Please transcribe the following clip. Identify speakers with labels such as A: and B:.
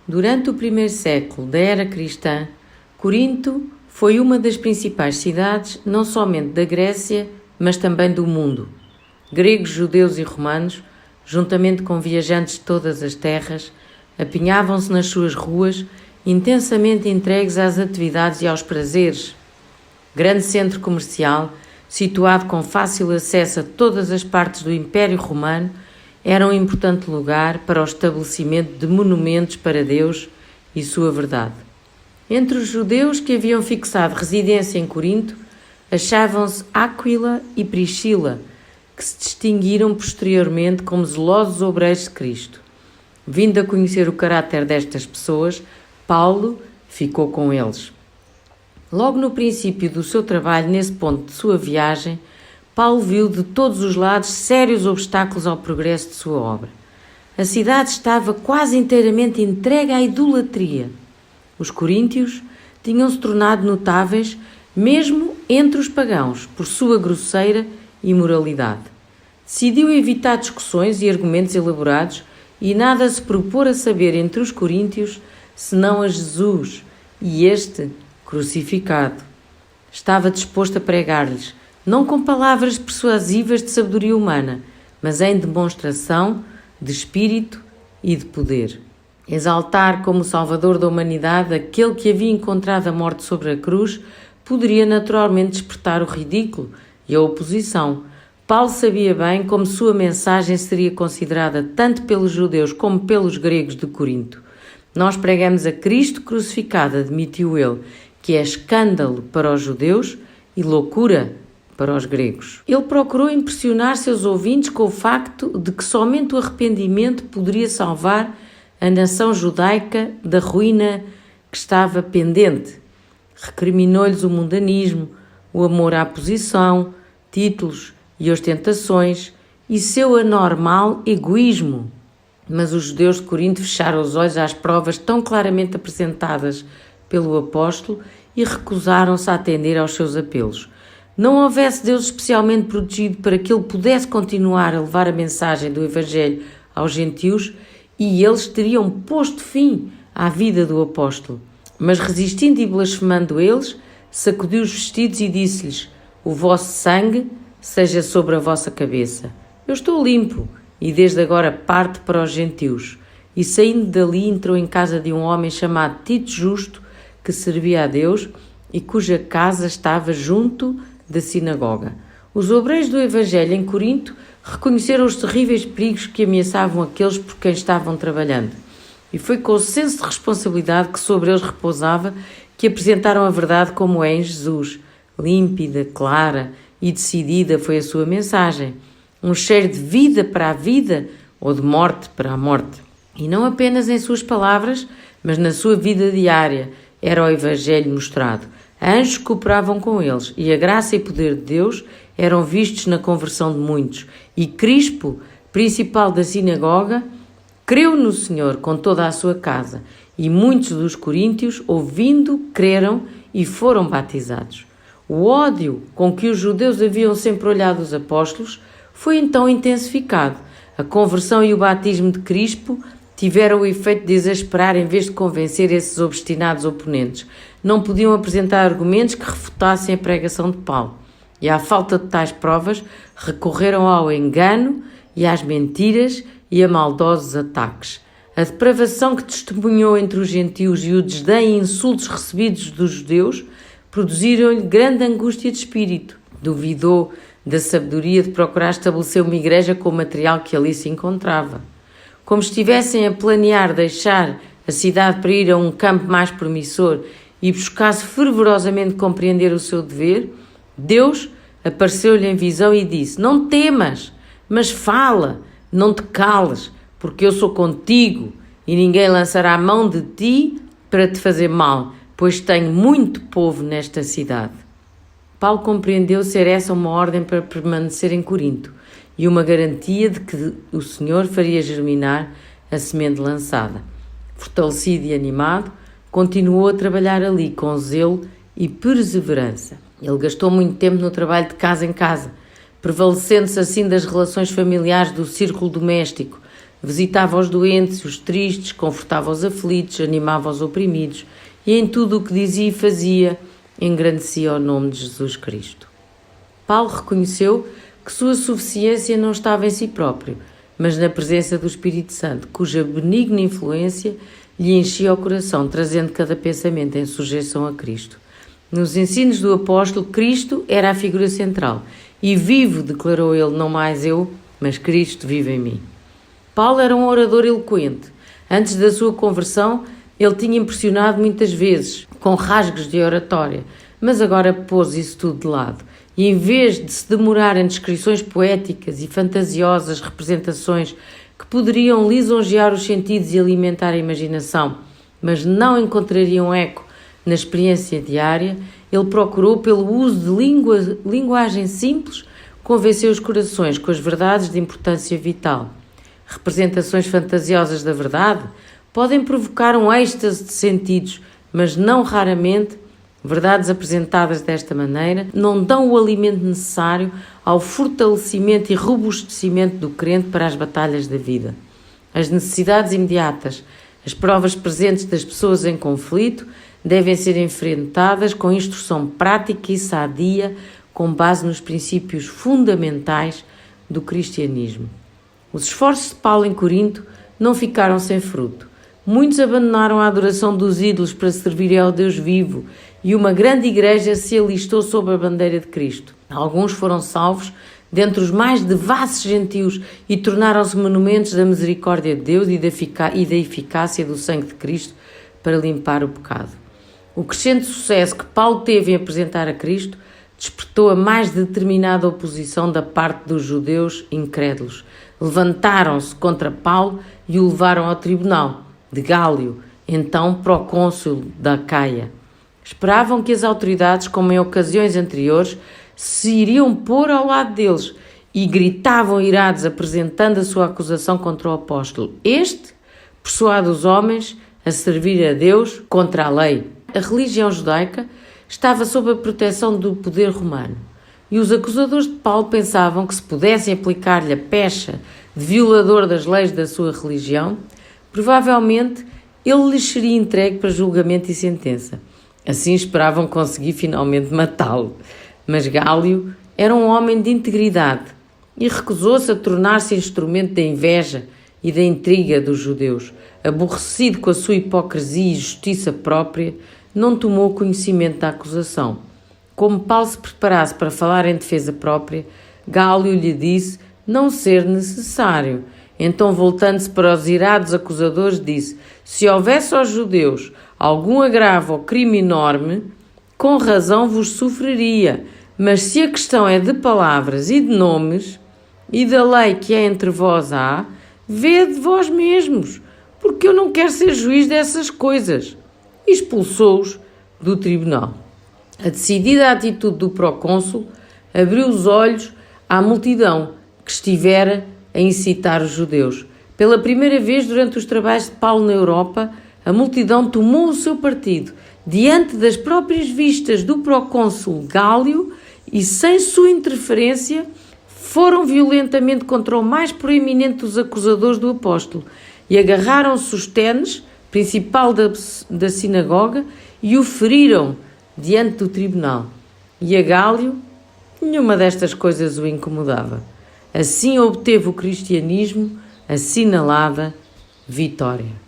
A: Durante o primeiro século da era cristã, Corinto foi uma das principais cidades não somente da Grécia, mas também do mundo. Gregos, judeus e romanos, juntamente com viajantes de todas as terras, apinhavam-se nas suas ruas, intensamente entregues às atividades e aos prazeres. Grande centro comercial, situado com fácil acesso a todas as partes do Império Romano, era um importante lugar para o estabelecimento de monumentos para Deus e sua verdade. Entre os judeus que haviam fixado residência em Corinto, achavam-se Áquila e Priscila, que se distinguiram posteriormente como zelosos obreiros de Cristo. Vindo a conhecer o caráter destas pessoas, Paulo ficou com eles. Logo no princípio do seu trabalho, nesse ponto de sua viagem, Paulo viu de todos os lados sérios obstáculos ao progresso de sua obra. A cidade estava quase inteiramente entregue à idolatria. Os coríntios tinham-se tornado notáveis mesmo entre os pagãos por sua grosseira imoralidade. Decidiu evitar discussões e argumentos elaborados e nada se propor a saber entre os coríntios senão a Jesus e este crucificado. Estava disposto a pregar-lhes, não com palavras persuasivas de sabedoria humana, mas em demonstração de espírito e de poder. Exaltar como Salvador da humanidade aquele que havia encontrado a morte sobre a cruz poderia naturalmente despertar o ridículo e a oposição. Paulo sabia bem como sua mensagem seria considerada tanto pelos judeus como pelos gregos de Corinto. Nós pregamos a Cristo crucificado, admitiu ele, que é escândalo para os judeus e loucura para os gregos. Ele procurou impressionar seus ouvintes com o facto de que somente o arrependimento poderia salvar a nação judaica da ruína que estava pendente. Recriminou-lhes o mundanismo, o amor à posição, títulos e ostentações e seu anormal egoísmo. Mas os judeus de Corinto fecharam os olhos às provas tão claramente apresentadas pelo apóstolo e recusaram-se a atender aos seus apelos. Não houvesse Deus especialmente protegido para que ele pudesse continuar a levar a mensagem do Evangelho aos gentios e eles teriam posto fim à vida do apóstolo. Mas resistindo e blasfemando eles, sacudiu os vestidos e disse-lhes: o vosso sangue seja sobre a vossa cabeça. Eu estou limpo e desde agora parto para os gentios. E saindo dali entrou em casa de um homem chamado Tito Justo, que servia a Deus e cuja casa estava junto da sinagoga. Os obreiros do Evangelho em Corinto reconheceram os terríveis perigos que ameaçavam aqueles por quem estavam trabalhando. E foi com o senso de responsabilidade que sobre eles repousava que apresentaram a verdade como é em Jesus. Límpida, clara e decidida foi a sua mensagem. Um cheiro de vida para a vida ou de morte para a morte. E não apenas em suas palavras, mas na sua vida diária era o Evangelho mostrado. Anjos cooperavam com eles e a graça e poder de Deus eram vistos na conversão de muitos. E Crispo, principal da sinagoga, creu no Senhor com toda a sua casa. E muitos dos coríntios, ouvindo, creram e foram batizados. O ódio com que os judeus haviam sempre olhado os apóstolos foi então intensificado. A conversão e o batismo de Crispo tiveram o efeito de exasperar em vez de convencer esses obstinados oponentes. Não podiam apresentar argumentos que refutassem a pregação de Paulo. E à falta de tais provas, recorreram ao engano e às mentiras e a maldosos ataques. A depravação que testemunhou entre os gentios e o desdém e insultos recebidos dos judeus produziram-lhe grande angústia de espírito. Duvidou da sabedoria de procurar estabelecer uma igreja com o material que ali se encontrava. Como estivessem a planear deixar a cidade para ir a um campo mais promissor e buscasse fervorosamente compreender o seu dever, Deus apareceu-lhe em visão e disse: não temas, mas fala, não te cales, porque eu sou contigo e ninguém lançará a mão de ti para te fazer mal, pois tenho muito povo nesta cidade. Paulo compreendeu ser essa uma ordem para permanecer em Corinto e uma garantia de que o Senhor faria germinar a semente lançada. Fortalecido e animado, continuou a trabalhar ali com zelo e perseverança. Ele gastou muito tempo no trabalho de casa em casa, prevalecendo-se assim das relações familiares do círculo doméstico, visitava os doentes, os tristes, confortava os aflitos, animava os oprimidos e em tudo o que dizia e fazia engrandecia o nome de Jesus Cristo. Paulo reconheceu que sua suficiência não estava em si próprio, mas na presença do Espírito Santo, cuja benigna influência lhe enchia o coração, trazendo cada pensamento em sujeição a Cristo. Nos ensinos do apóstolo, Cristo era a figura central. E vivo, declarou ele, não mais eu, mas Cristo vive em mim. Paulo era um orador eloquente. Antes da sua conversão, ele tinha impressionado muitas vezes, com rasgos de oratória, mas agora pôs isso tudo de lado. E em vez de se demorar em descrições poéticas e fantasiosas representações que poderiam lisonjear os sentidos e alimentar a imaginação, mas não encontrariam eco na experiência diária, ele procurou, pelo uso de linguagem simples, convencer os corações com as verdades de importância vital. Representações fantasiosas da verdade podem provocar um êxtase de sentidos, mas não raramente verdades apresentadas desta maneira não dão o alimento necessário ao fortalecimento e robustecimento do crente para as batalhas da vida. As necessidades imediatas, as provas presentes das pessoas em conflito, devem ser enfrentadas com instrução prática e sadia, com base nos princípios fundamentais do cristianismo. Os esforços de Paulo em Corinto não ficaram sem fruto. Muitos abandonaram a adoração dos ídolos para servirem ao Deus vivo e uma grande igreja se alistou sob a bandeira de Cristo. Alguns foram salvos dentre os mais devassos gentios e tornaram-se monumentos da misericórdia de Deus e da eficácia do sangue de Cristo para limpar o pecado. O crescente sucesso que Paulo teve em apresentar a Cristo despertou a mais determinada oposição da parte dos judeus incrédulos. Levantaram-se contra Paulo e o levaram ao tribunal de Gálio, então procônsul da Acaia. Esperavam que as autoridades, como em ocasiões anteriores, se iriam pôr ao lado deles e gritavam irados, apresentando a sua acusação contra o apóstolo. Este persuade os homens a servir a Deus contra a lei. A religião judaica estava sob a proteção do poder romano e os acusadores de Paulo pensavam que se pudessem aplicar-lhe a pecha de violador das leis da sua religião, provavelmente ele lhes seria entregue para julgamento e sentença. Assim esperavam conseguir finalmente matá-lo. Mas Gálio era um homem de integridade e recusou-se a tornar-se instrumento da inveja e da intriga dos judeus. Aborrecido com a sua hipocrisia e justiça própria, não tomou conhecimento da acusação. Como Paulo se preparasse para falar em defesa própria, Gálio lhe disse não ser necessário. Então, voltando-se para os irados acusadores, disse: se houvesse aos judeus algum agravo ou crime enorme, com razão vos sofreria, mas se a questão é de palavras e de nomes, e da lei que é entre vós há, vede vós mesmos, porque eu não quero ser juiz dessas coisas. E expulsou-os do tribunal. A decidida atitude do procônsul abriu os olhos à multidão que estivera a incitar os judeus. Pela primeira vez durante os trabalhos de Paulo na Europa, a multidão tomou o seu partido diante das próprias vistas do procônsul Gálio e, sem sua interferência, foram violentamente contra o mais proeminente dos acusadores do apóstolo e agarraram Sóstenes, principal da sinagoga, e o feriram diante do tribunal. E a Gálio, nenhuma destas coisas o incomodava. Assim obteve o cristianismo a assinalada vitória.